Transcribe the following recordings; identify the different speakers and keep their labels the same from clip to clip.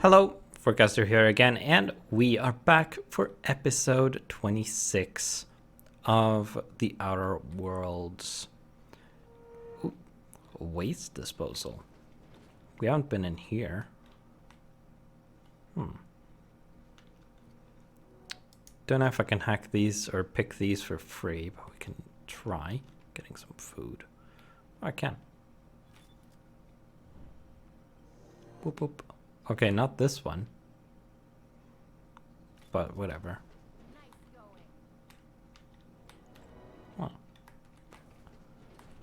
Speaker 1: Hello, Forecaster here again, and we are back for episode 26 of The Outer Worlds. Ooh, waste disposal. We haven't been in here. Don't know if I can hack these or pick these for free, but we can try getting some food. Oh, I can. Boop boop. Okay, not this one. But whatever. Oh.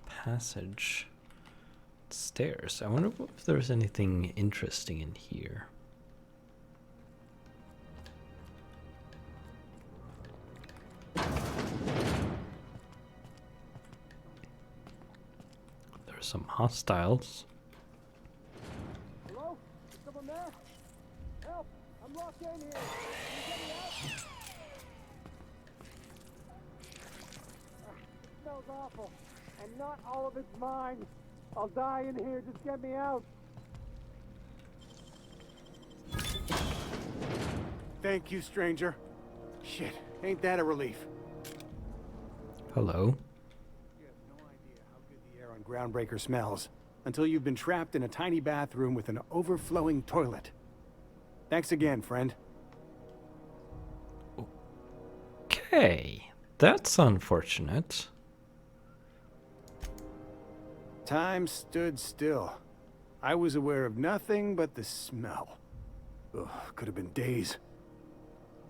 Speaker 1: Passage. Stairs. I wonder if there's anything interesting in here. There's some hostiles.
Speaker 2: Hello? Someone there? Help! I'm locked in here! Can you get me out? It smells awful. And not all of it's mine. I'll die in here. Just get me out. Thank you, stranger. Shit, ain't that a relief?
Speaker 1: Hello.
Speaker 2: You have no idea how good the air on Groundbreaker smells until you've been trapped in a tiny bathroom with an overflowing toilet. Thanks again, friend.
Speaker 1: Okay, that's unfortunate.
Speaker 2: Time stood still. I was aware of nothing but the smell. Ugh, could have been days.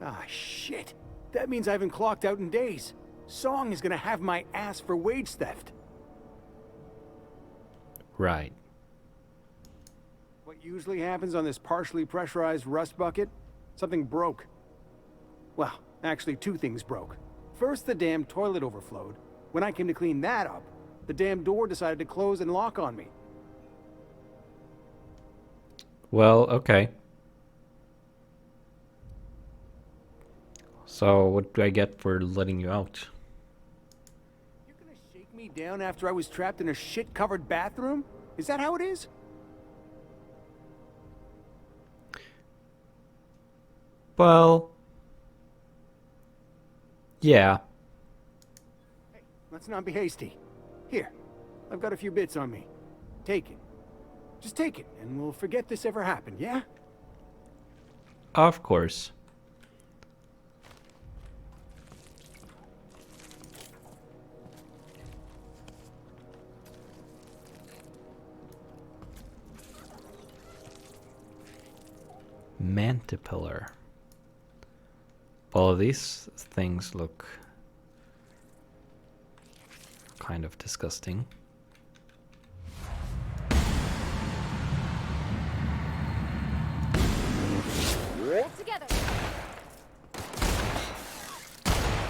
Speaker 2: Ah, shit. That means I haven't clocked out in days. Song is gonna have my ass for wage theft.
Speaker 1: Right.
Speaker 2: What usually happens on this partially pressurized rust bucket? Something broke. Well, actually two things broke. First, the damn toilet overflowed. When I came to clean that up, the damn door decided to close and lock on me.
Speaker 1: Well, okay. So what do I get for letting you out?
Speaker 2: You're gonna shake me down after I was trapped in a shit-covered bathroom? Is that how it is?
Speaker 1: Well, yeah.
Speaker 2: Hey, let's not be hasty. Here, I've got a few bits on me. Take it. Just take it, and we'll forget this ever happened, yeah?
Speaker 1: Of course. Mantipillar. All of these things look kind of disgusting.
Speaker 3: Together.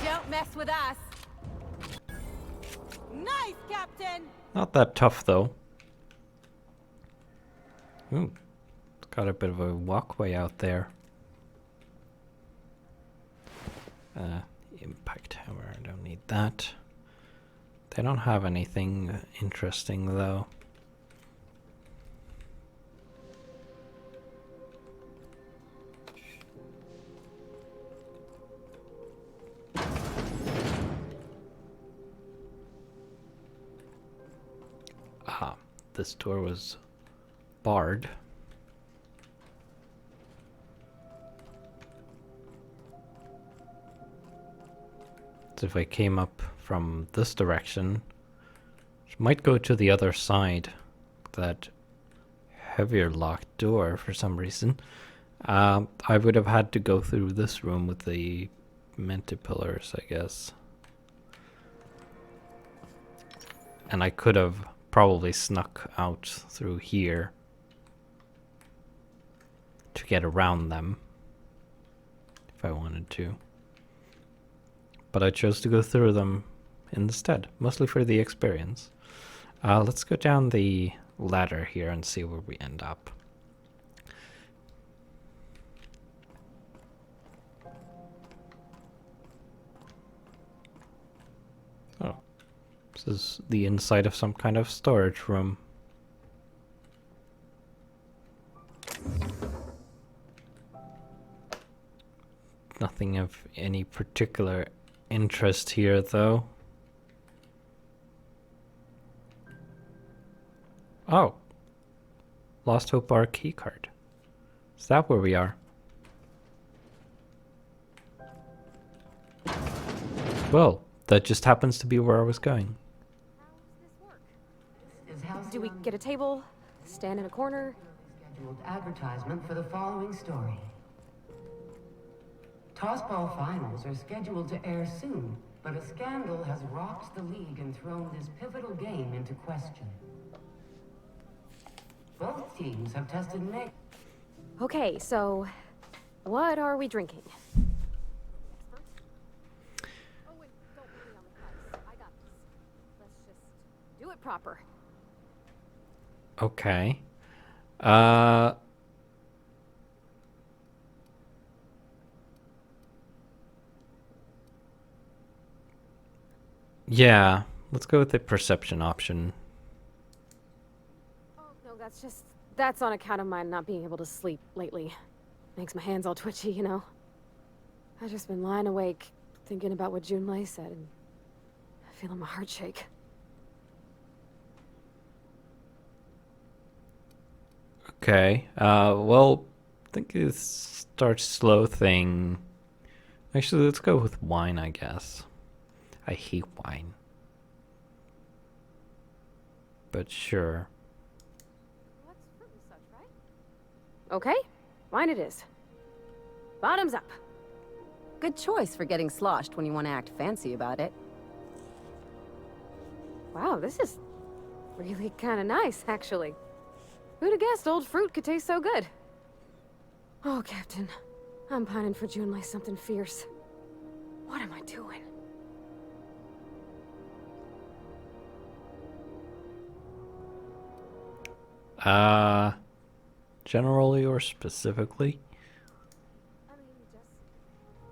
Speaker 3: Don't mess with us. Nice, Captain.
Speaker 1: Not that tough though. Ooh, it's got a bit of a walkway out there. Impact hammer, I don't need that. They don't have anything interesting though. Ah, this door was barred. So if I came up from this direction, which might go to the other side, that heavier locked door for some reason, I would have had to go through this room with the Mantipillars, I guess. And I could have probably snuck out through here to get around them if I wanted to. But I chose to go through them instead, mostly for the experience. Let's go down the ladder here and see where we end up. Oh, this is the inside of some kind of storage room. Nothing of any particular interest here, though. Oh. Lost Hope Bar keycard. Is that where we are? Well, that just happens to be where I was going.
Speaker 3: Do we get a table? Stand in a corner?
Speaker 4: Scheduled advertisement for the following story. Tossball finals are scheduled to air soon, but a scandal has rocked the league and thrown this pivotal game into question. Both teams have tested negative.
Speaker 3: Okay, so what are we drinking? Oh, wait, don't put me on the ice. I got this. Let's just do it proper.
Speaker 1: Okay. Yeah, let's go with the perception option.
Speaker 3: Oh, no, that's on account of my not being able to sleep lately. Makes my hands all twitchy, you know? I've just been lying awake, thinking about what Junlei said, and feeling my heart shake.
Speaker 1: Okay, well, I think this starts slow thing. Actually, let's go with wine, I guess. I hate wine. But sure.
Speaker 3: What's fruit and such, right? Okay, wine it is. Bottoms up.
Speaker 5: Good choice for getting sloshed when you want to act fancy about it.
Speaker 3: Wow, this is really kind of nice, actually. Who'd have guessed old fruit could taste so good? Oh, Captain. I'm pining for Junlei something fierce. What am I doing?
Speaker 1: Generally or specifically?
Speaker 3: I mean, just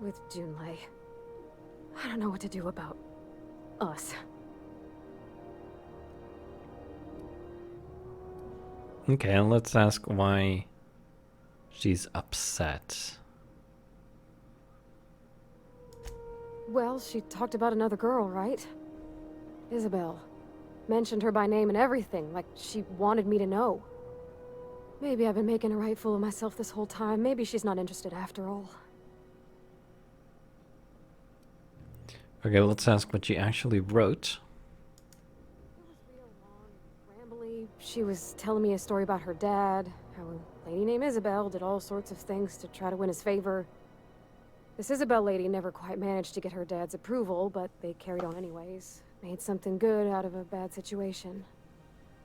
Speaker 3: with Junlei. I don't know what to do about us.
Speaker 1: Okay, and let's ask why she's upset.
Speaker 3: Well, she talked about another girl, right? Isabel. Mentioned her by name and everything, like she wanted me to know. Maybe I've been making a right fool of myself this whole time. Maybe she's not interested after all.
Speaker 1: Okay, let's ask what she actually wrote.
Speaker 3: It was real long and rambly. She was telling me a story about her dad, how a lady named Isabel did all sorts of things to try to win his favor. This Isabel lady never quite managed to get her dad's approval, but they carried on anyways. Made something good out of a bad situation.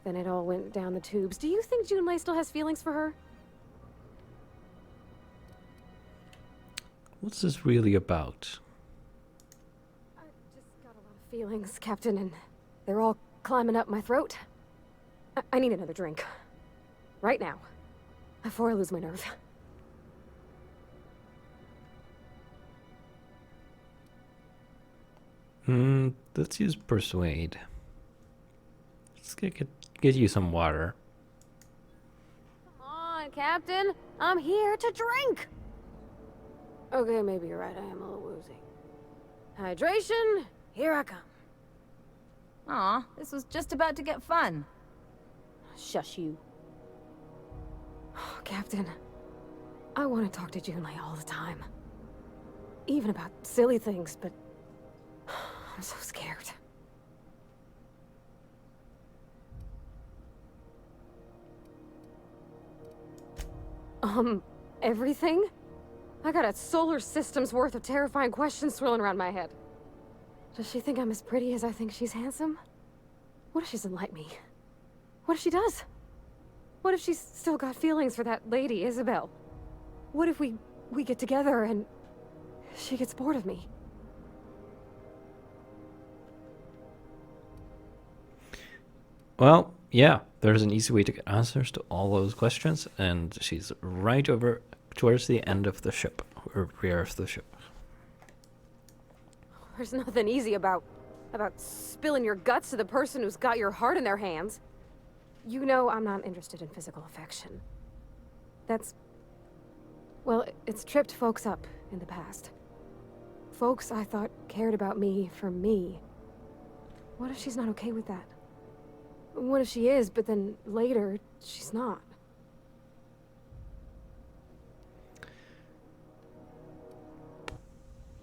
Speaker 3: Then it all went down the tubes. Do you think Junlei still has feelings for her?
Speaker 1: What's this really about?
Speaker 3: I just got a lot of feelings, Captain, and they're all climbing up my throat. I need another drink. Right now. Before I lose my nerve.
Speaker 1: Let's use persuade. Let's get you some water.
Speaker 3: Come on, Captain. I'm here to drink. Okay, maybe you're right. I am a little woozy. Hydration, here I come.
Speaker 5: Aw, this was just about to get fun.
Speaker 3: Shush you. Oh, Captain, I want to talk to Junlei all the time. Even about silly things, but I'm so scared. Everything? I got a solar system's worth of terrifying questions swirling around my head. Does she think I'm as pretty as I think she's handsome? What if she doesn't like me? What if she does? What if she's still got feelings for that lady, Isabel? What if we get together and she gets bored of me?
Speaker 1: Well, yeah, there's an easy way to get answers to all those questions, and she's right over towards the end of the ship, or rear of the ship.
Speaker 3: There's nothing easy about spilling your guts to the person who's got your heart in their hands. You know I'm not interested in physical affection. Well, it's tripped folks up, in the past. Folks I thought cared about me for me. What if she's not okay with that? What if she is, but then later, she's not?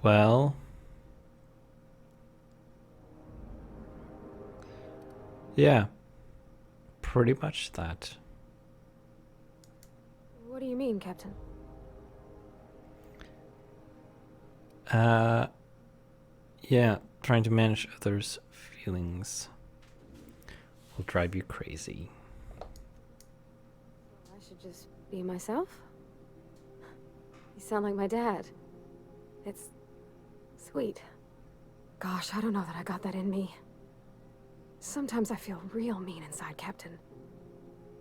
Speaker 1: Well... yeah. Pretty much that.
Speaker 3: What do you mean, Captain?
Speaker 1: Yeah, trying to manage others' feelings will drive you crazy.
Speaker 3: I should just be myself? You sound like my dad. It's sweet. Gosh, I don't know that I got that in me. Sometimes I feel real mean inside, Captain.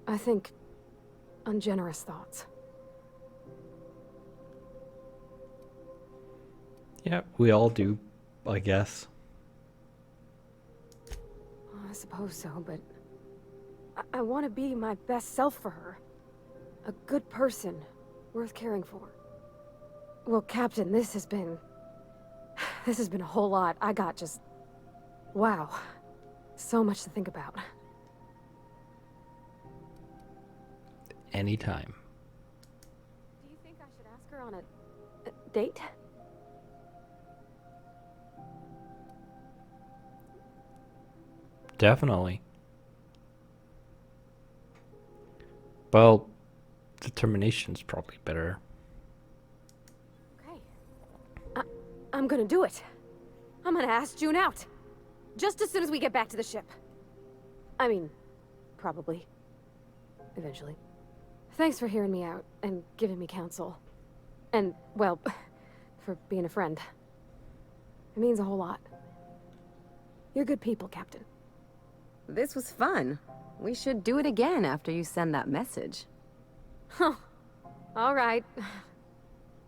Speaker 3: I think ungenerous thoughts.
Speaker 1: Yeah, we all do, I guess.
Speaker 3: I suppose so, but I want to be my best self for her. A good person, worth caring for. Well, Captain, this has been a whole lot. I got just... wow. So much to think about.
Speaker 1: Anytime.
Speaker 3: Do you think I should ask her on a date?
Speaker 1: Definitely. Well, determination's probably better.
Speaker 3: Okay. I'm gonna do it. I'm gonna ask June out. Just as soon as we get back to the ship. I mean, probably. Eventually. Thanks for hearing me out and giving me counsel. And, well, for being a friend. It means a whole lot. You're good people, Captain.
Speaker 5: This was fun. We should do it again after you send that message.
Speaker 3: Huh. All right.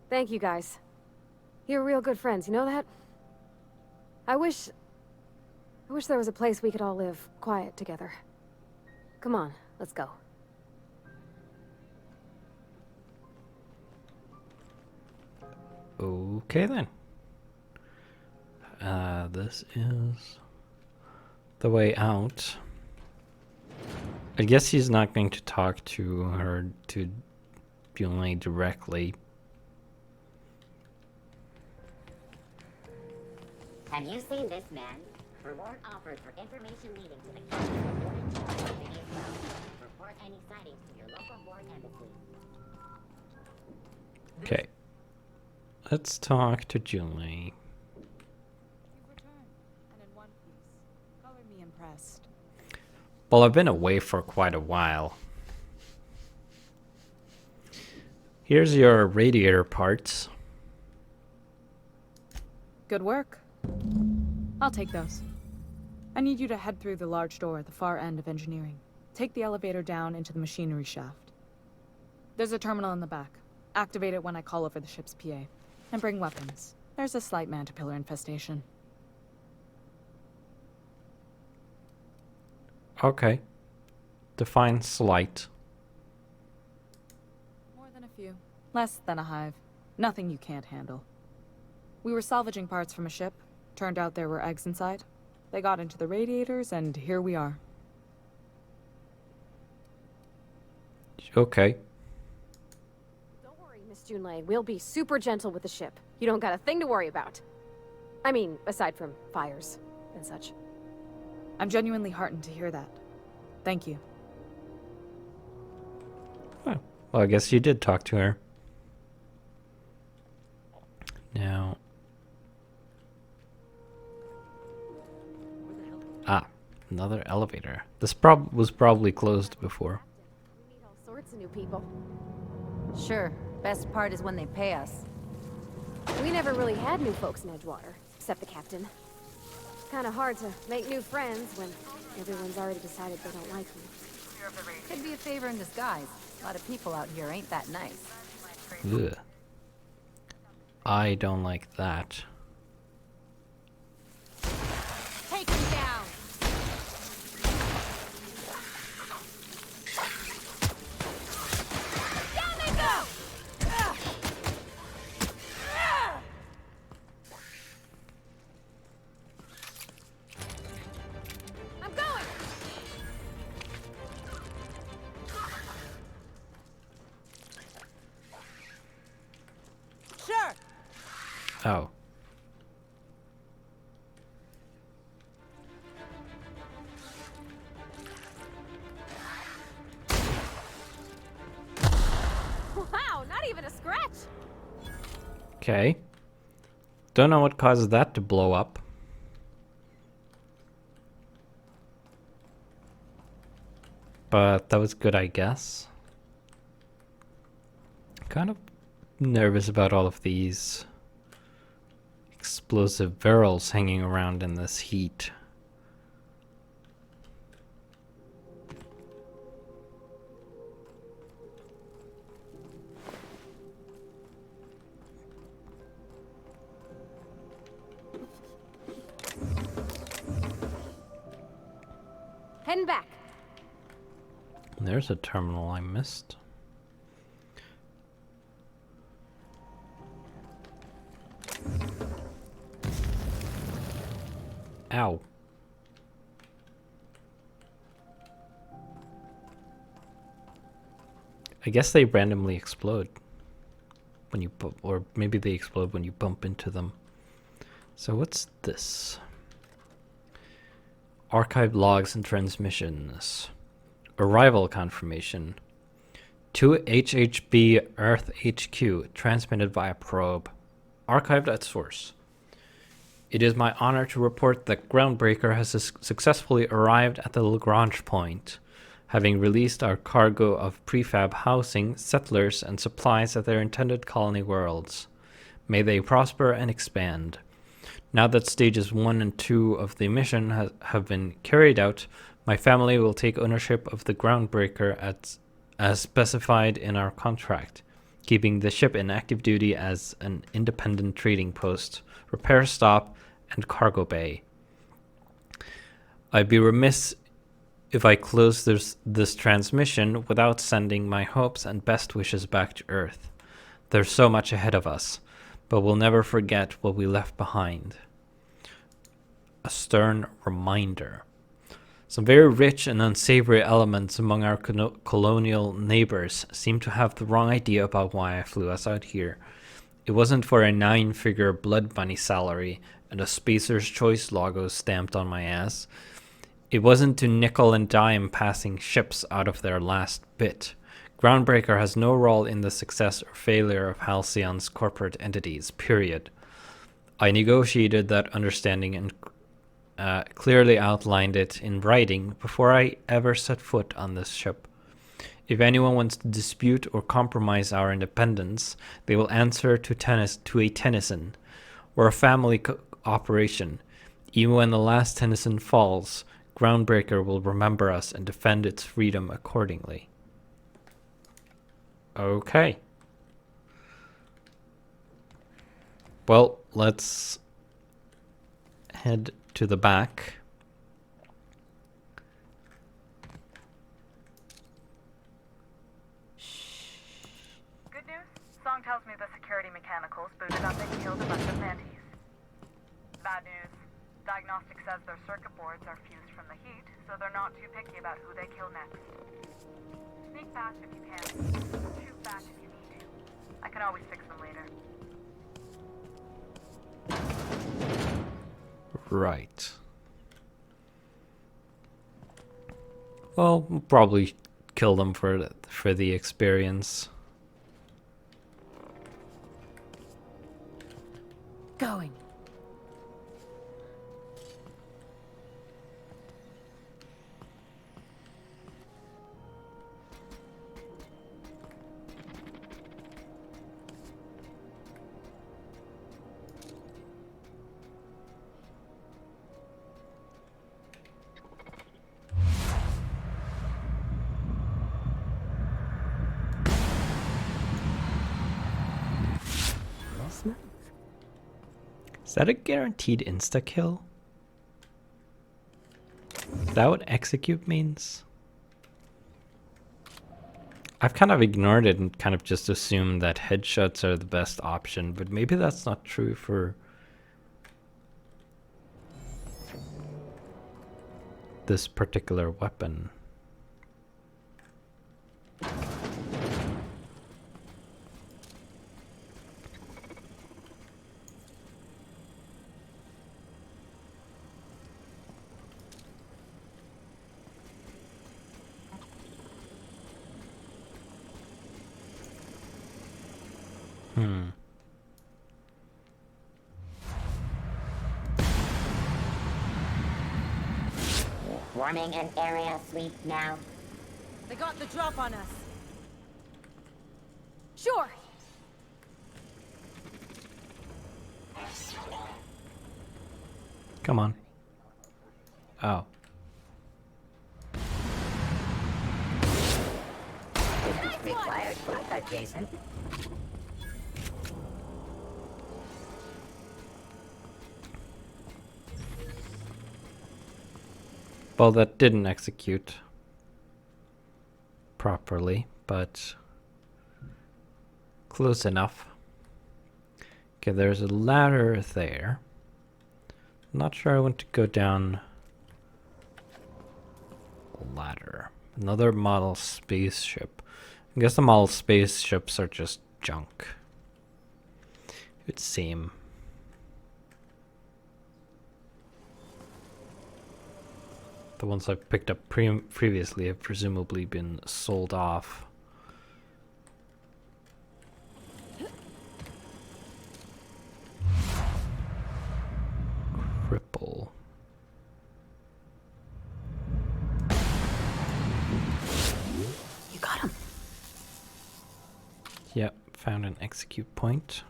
Speaker 3: Thank you, guys. You're real good friends, you know that? I wish there was a place we could all live quiet together. Come on, let's go.
Speaker 1: Okay then. This is the way out. I guess he's not going to talk to her, to Bune directly.
Speaker 6: Have you seen this man? Reward offered for information leading to the captain of board in charge of the Israel. Report any sightings to your local board embassy.
Speaker 1: Okay. Let's talk to Julie.
Speaker 7: You've returned, and in one piece. Color me impressed.
Speaker 1: Well, I've been away for quite a while. Here's your radiator parts.
Speaker 7: Good work. I'll take those. I need you to head through the large door at the far end of engineering. Take the elevator down into the machinery shaft. There's a terminal in the back. Activate it when I call over the ship's PA. And bring weapons. There's a slight mantipillar infestation.
Speaker 1: Okay. Define slight.
Speaker 7: More than a few. Less than a hive. Nothing you can't handle. We were salvaging parts from a ship. Turned out there were eggs inside. They got into the radiators, and here we are.
Speaker 1: Okay.
Speaker 3: Don't worry, Miss Junlei. We'll be super gentle with the ship. You don't got a thing to worry about. I mean, aside from fires and such.
Speaker 7: I'm genuinely heartened to hear that. Thank you.
Speaker 1: Oh, well, I guess you did talk to her. Now... Ah, another elevator. This was probably closed before.
Speaker 3: We meet all sorts of new people.
Speaker 5: Sure. Best part is when they pay us.
Speaker 3: We never really had new folks in Edgewater, except the captain. It's kind of hard to make new friends when everyone's already decided they don't like me.
Speaker 5: Could be a favor in disguise. A lot of people out here ain't that nice.
Speaker 1: Ugh. I don't like that.
Speaker 3: Take him down! Down they go!
Speaker 1: Oh.
Speaker 3: Wow, not even a scratch!
Speaker 1: Okay. Don't know what causes that to blow up. But that was good, I guess. Kind of nervous about all of these explosive barrels hanging around in this heat.
Speaker 3: Heading back.
Speaker 1: There's a terminal I missed. Ow. I guess they randomly explode when you or maybe they explode when you bump into them. So what's this? Archived logs and transmissions. Arrival confirmation. To HHB Earth HQ, transmitted via probe. Archived at source. It is my honor to report that Groundbreaker has successfully arrived at the Lagrange point, having released our cargo of prefab housing, settlers, and supplies at their intended colony worlds. May they prosper and expand. Now that stages 1 and 2 of the mission have been carried out, my family will take ownership of the Groundbreaker as specified in our contract, keeping the ship in active duty as an independent trading post, repair stop, and cargo bay. I'd be remiss if I closed this transmission without sending my hopes and best wishes back to Earth. There's so much ahead of us, but we'll never forget what we left behind. A stern reminder. Some very rich and unsavory elements among our colonial neighbors seem to have the wrong idea about why I flew us out here. It wasn't for a 9-figure blood money salary and a Spacer's Choice logo stamped on my ass. It wasn't to nickel and dime passing ships out of their last bit. Groundbreaker has no role in the success or failure of Halcyon's corporate entities, period. I negotiated that understanding and clearly outlined it in writing before I ever set foot on this ship. If anyone wants to dispute or compromise our independence, they will answer to a Tennyson. We're a family operation. Even when the last Tennyson falls, Groundbreaker will remember us and defend its freedom accordingly. Okay. Well, let's head to the back.
Speaker 8: Good news? Song tells me the security mechanicals booted up and killed a bunch of mantis. Bad news. Diagnostic says their circuit boards are fused from the heat, so they're not too picky about who they kill next. Sneak past if you can. Shoot back if you need to. I can always fix them later.
Speaker 1: Right. Well, we'll probably kill them for the experience.
Speaker 5: Going.
Speaker 1: Is that a guaranteed insta-kill? Is that what execute means? I've kind of ignored it and kind of just assumed that headshots are the best option, but maybe that's not true for this particular weapon. Hmm.
Speaker 6: Warming an area sweep now.
Speaker 5: They got the drop on us.
Speaker 3: Sure.
Speaker 1: Come on. Oh.
Speaker 6: Required shortcut, Jason.
Speaker 1: Well, that didn't execute properly, but close enough. Okay, there's a ladder there. Not sure I want to go down a ladder. Another model spaceship. I guess the model spaceships are just junk. It would seem. The ones I've picked up previously have presumably been sold off. Cripple.
Speaker 5: You got him.
Speaker 1: Yep, found an execute point.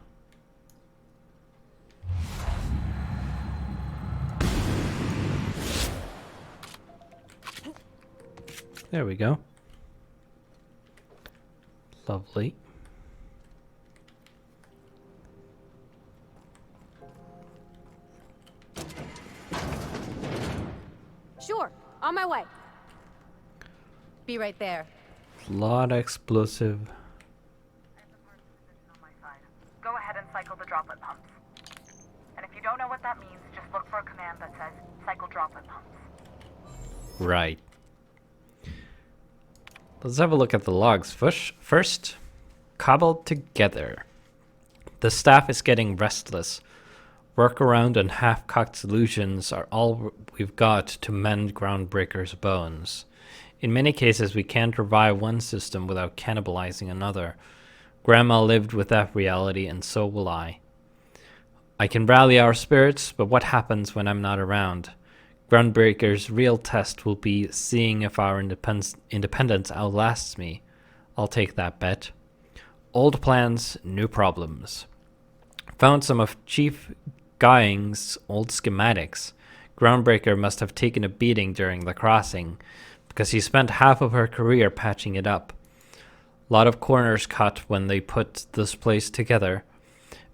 Speaker 1: There we go. Lovely.
Speaker 3: Sure. On my way.
Speaker 5: Be right there.
Speaker 1: Lot of explosive.
Speaker 8: I have the parts of the position on my side. Go ahead and cycle the droplet pumps. And if you don't know what that means, just look for a command that says cycle droplet pumps.
Speaker 1: Right. Let's have a look at the logs. First, cobbled together. The staff is getting restless. Workaround and half-cocked solutions are all we've got to mend Groundbreaker's bones. In many cases, we can't revive one system without cannibalizing another. Grandma lived with that reality, and so will I. I can rally our spirits, but what happens when I'm not around? Groundbreaker's real test will be seeing if our independence outlasts me. I'll take that bet. Old plans, new problems. Found some of Chief Guying's old schematics. Groundbreaker must have taken a beating during the crossing, because he spent half of her career patching it up. A lot of corners cut when they put this place together.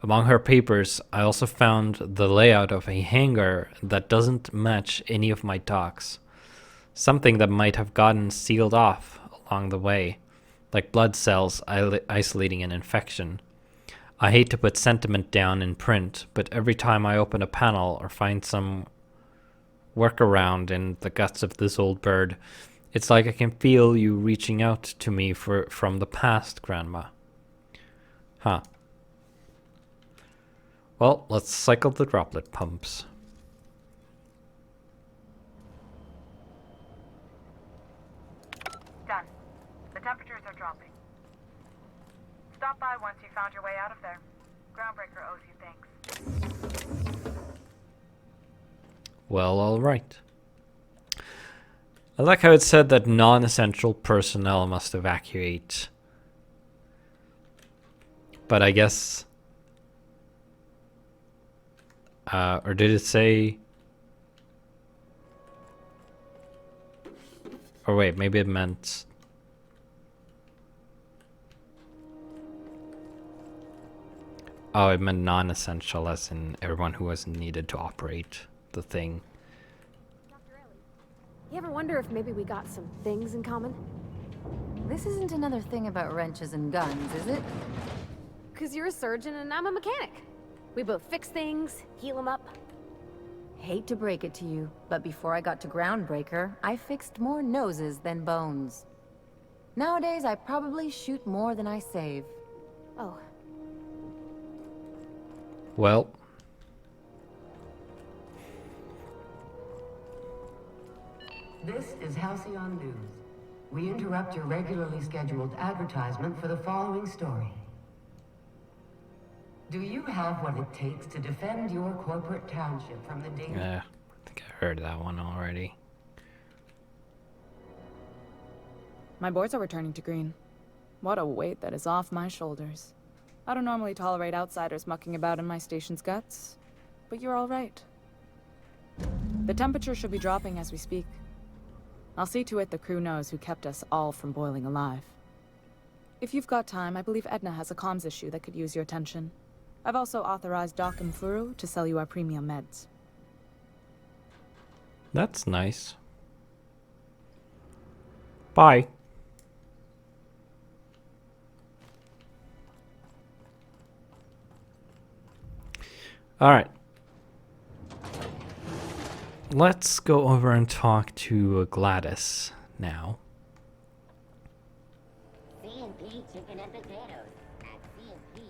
Speaker 1: Among her papers, I also found the layout of a hangar that doesn't match any of my docks. Something that might have gotten sealed off along the way, like blood cells isolating an infection. I hate to put sentiment down in print, but every time I open a panel or find some workaround in the guts of this old bird, it's like I can feel you reaching out to me from the past, Grandma. Huh. Well, let's cycle the droplet pumps.
Speaker 8: Done. The temperatures are dropping. Stop by once you found your way out of there. Groundbreaker owes you thanks.
Speaker 1: Well, alright. I like how it said that non-essential personnel must evacuate. But I guess... or did it say... Or wait, maybe it meant... Oh, it meant non-essential, as in everyone who was needed to operate the thing.
Speaker 3: Dr. Ellie, you ever wonder if maybe we got some things in common?
Speaker 5: This isn't another thing about wrenches and guns, is it?
Speaker 3: Because you're a surgeon and I'm a mechanic. We both fix things, heal them up.
Speaker 5: Hate to break it to you, but before I got to Groundbreaker, I fixed more noses than bones. Nowadays, I probably shoot more than I save.
Speaker 3: Oh,
Speaker 1: Well...
Speaker 4: This is Halcyon News. We interrupt your regularly scheduled advertisement for the following story. Do you have what it takes to defend your corporate township from the danger?
Speaker 1: Yeah, I think I heard that one already.
Speaker 7: My boards are returning to green. What a weight that is off my shoulders. I don't normally tolerate outsiders mucking about in my station's guts, but you're all right. The temperature should be dropping as we speak. I'll see to it the crew knows who kept us all from boiling alive. If you've got time, I believe Edna has a comms issue that could use your attention. I've also authorized Doc and Furu to sell you our premium meds.
Speaker 1: That's nice. Bye. All right. Let's go over and talk to Gladys now.
Speaker 6: C&P chicken and potatoes at C&P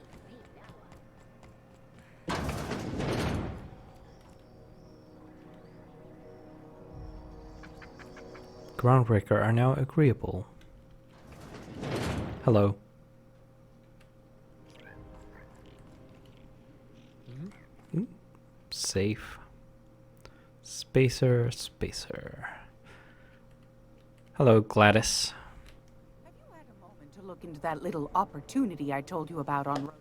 Speaker 1: Groundbreaker are now agreeable. Hello. Safe. Spacer. Hello, Gladys.
Speaker 9: Have you had a moment to look into that little opportunity I told you about on Roseway?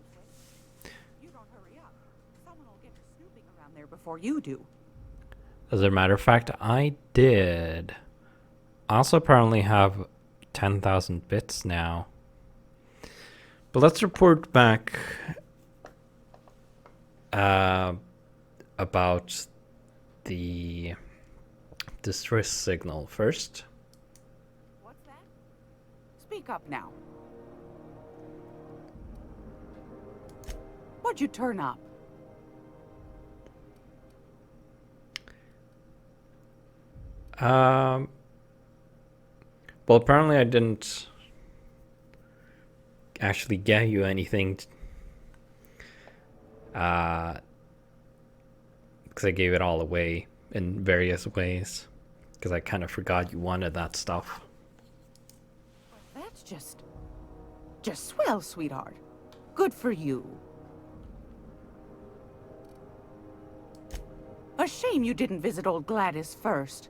Speaker 9: You don't hurry up. Someone will get to snooping around there before you do.
Speaker 1: As a matter of fact, I did. I also apparently have 10,000 bits now. But let's report back about the distress signal first.
Speaker 9: What's that? Speak up now. What'd you turn up?
Speaker 1: Well, apparently I didn't actually get you anything because I gave it all away in various ways because I kind of forgot you wanted that stuff.
Speaker 9: That's just swell, sweetheart. Good for you. A shame you didn't visit old Gladys first.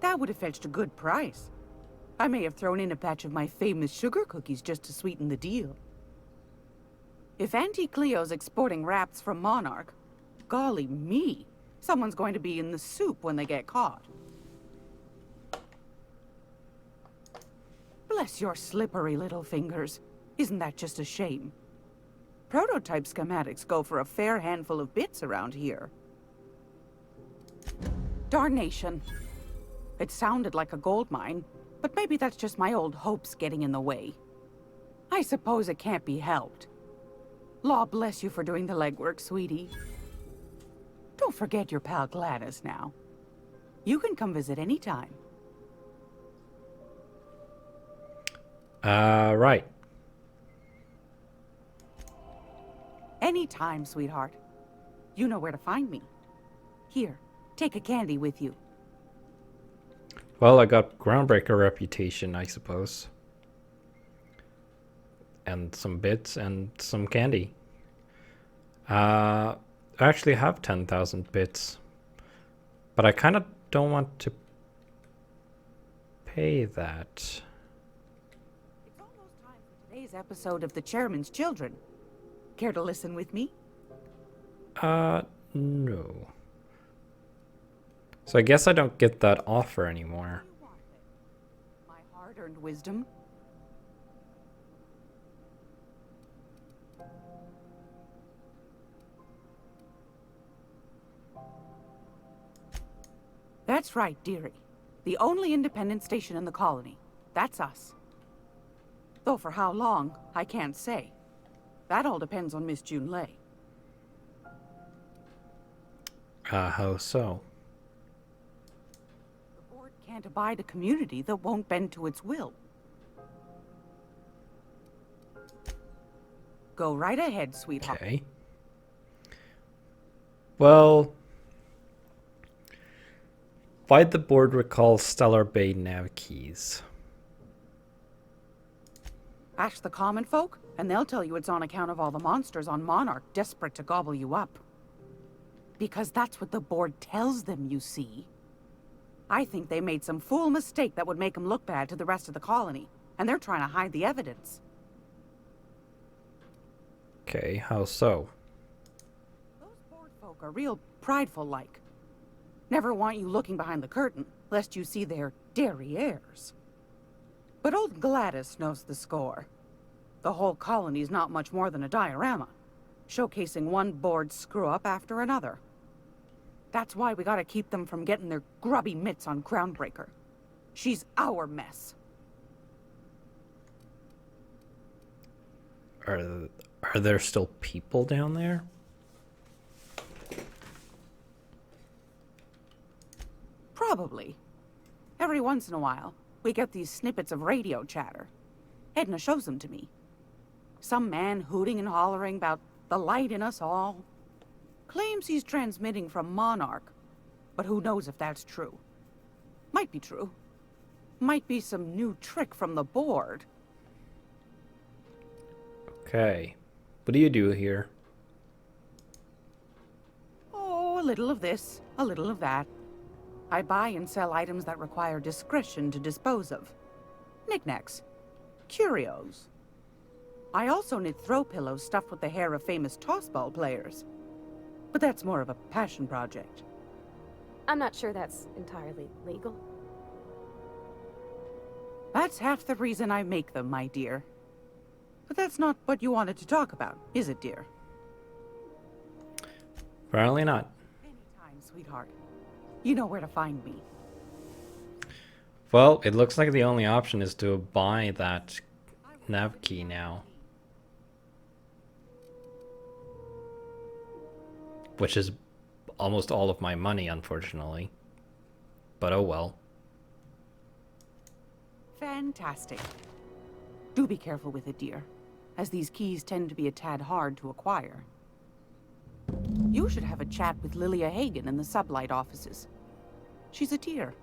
Speaker 9: That would have fetched a good price. I may have thrown in a batch of my famous sugar cookies just to sweeten the deal. If Auntie Cleo's exporting wraps from Monarch, golly me, someone's going to be in the soup when they get caught. Bless your slippery little fingers. Isn't that just a shame? Prototype schematics go for a fair handful of bits around here. Darnation. It sounded like a gold mine, but maybe that's just my old hopes getting in the way. I suppose it can't be helped. Law bless you for doing the legwork, sweetie. Don't forget your pal Gladys now. You can come visit anytime.
Speaker 1: Right.
Speaker 9: Anytime, sweetheart. You know where to find me. Here, take a candy with you.
Speaker 1: Well, I got Groundbreaker reputation, I suppose. And some bits and some candy. I actually have 10,000 bits. But I kind of don't want to pay that.
Speaker 9: It's almost time for today's episode of The Chairman's Children. Care to listen with me?
Speaker 1: No. So I guess I don't get that offer anymore.
Speaker 9: My hard-earned wisdom? That's right, dearie. The only independent station in the colony. That's us. Though for how long, I can't say. That all depends on Miss June Lay.
Speaker 1: How so?
Speaker 9: The board can't abide a community that won't bend to its will. Go right ahead, sweetheart.
Speaker 1: Okay. Well, why'd the board recall Stellar Bay nav keys?
Speaker 9: Ask the common folk, and they'll tell you it's on account of all the monsters on Monarch desperate to gobble you up. Because that's what the board tells them, you see. I think they made some fool mistake that would make them look bad to the rest of the colony, and they're trying to hide the evidence.
Speaker 1: Okay, how so?
Speaker 9: Those board folk are real prideful-like. Never want you looking behind the curtain, lest you see their derrieres. But old Gladys knows the score. The whole colony's not much more than a diorama, showcasing one board screw-up after another. That's why we gotta keep them from getting their grubby mitts on Groundbreaker. She's our mess.
Speaker 1: Are there still people down there?
Speaker 9: Probably. Every once in a while, we get these snippets of radio chatter. Edna shows them to me. Some man hooting and hollering about the light in us all. Claims he's transmitting from Monarch, but who knows if that's true. Might be true. Might be some new trick from the board.
Speaker 1: Okay. What do you do here?
Speaker 9: Oh, a little of this, a little of that. I buy and sell items that require discretion to dispose of. Knickknacks. Curios. I also knit throw pillows stuffed with the hair of famous tossball players. But that's more of a passion project.
Speaker 3: I'm not sure that's entirely legal.
Speaker 9: That's half the reason I make them, my dear. But that's not what you wanted to talk about, is it, dear?
Speaker 1: Apparently not.
Speaker 9: Anytime, sweetheart. You know where to find me.
Speaker 1: Well, it looks like the only option is to buy that nav key now. Which is almost all of my money, unfortunately. But oh well.
Speaker 9: Fantastic. Do be careful with it, dear, as these keys tend to be a tad hard to acquire. You should have a chat with Lilia Hagen in the Sublight offices. She's a dear.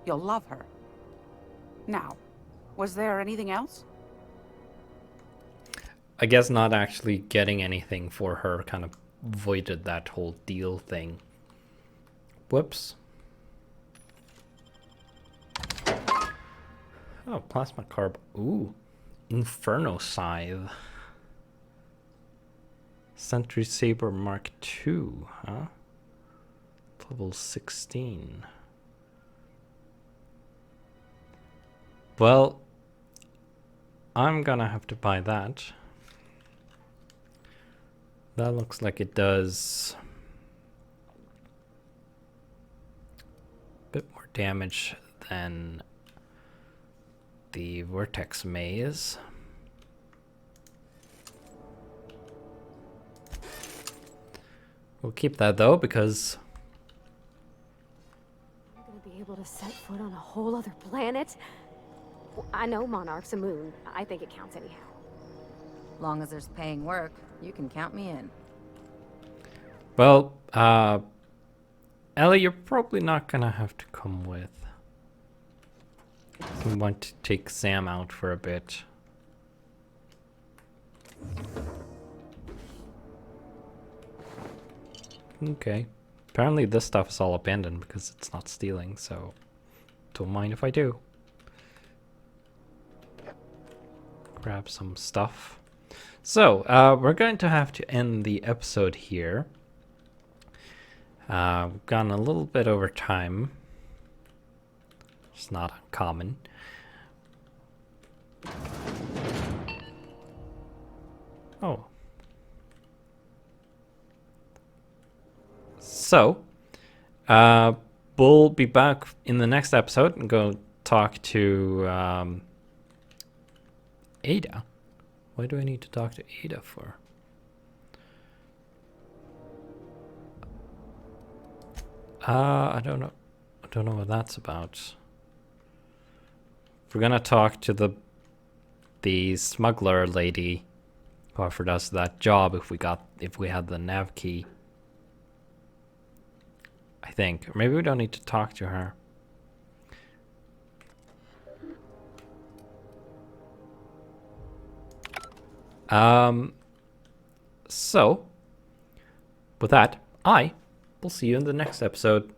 Speaker 9: You'll love her. Now, was there anything else?
Speaker 1: I guess not actually getting anything for her kind of voided that whole deal thing. Whoops. Oh, plasma carb. Ooh. Inferno Scythe. Sentry Saber Mark II, huh? Level 16. Well, I'm gonna have to buy that. That looks like it does a bit more damage than the Vortex Maze. We'll keep that though, because
Speaker 3: I'm gonna be able to set foot on a whole other planet? Well, I know Monarch's a moon. I think it counts anyhow.
Speaker 5: Long as there's paying work, you can count me in.
Speaker 1: well, Ellie, you're probably not gonna have to come with. We want to take Sam out for a bit. Okay. Apparently this stuff is all abandoned because it's not stealing, so don't mind if I do. Grab some stuff. So, we're going to have to end the episode here. We've gone a little bit over time. It's not uncommon. Oh. So, we'll be back in the next episode and go talk to Ada. Why do I need to talk to Ada for? I don't know. I don't know what that's about. We're gonna talk to the smuggler lady who offered us that job if we had the nav key. I think. Or maybe we don't need to talk to her. So, with that, I will see you in the next episode.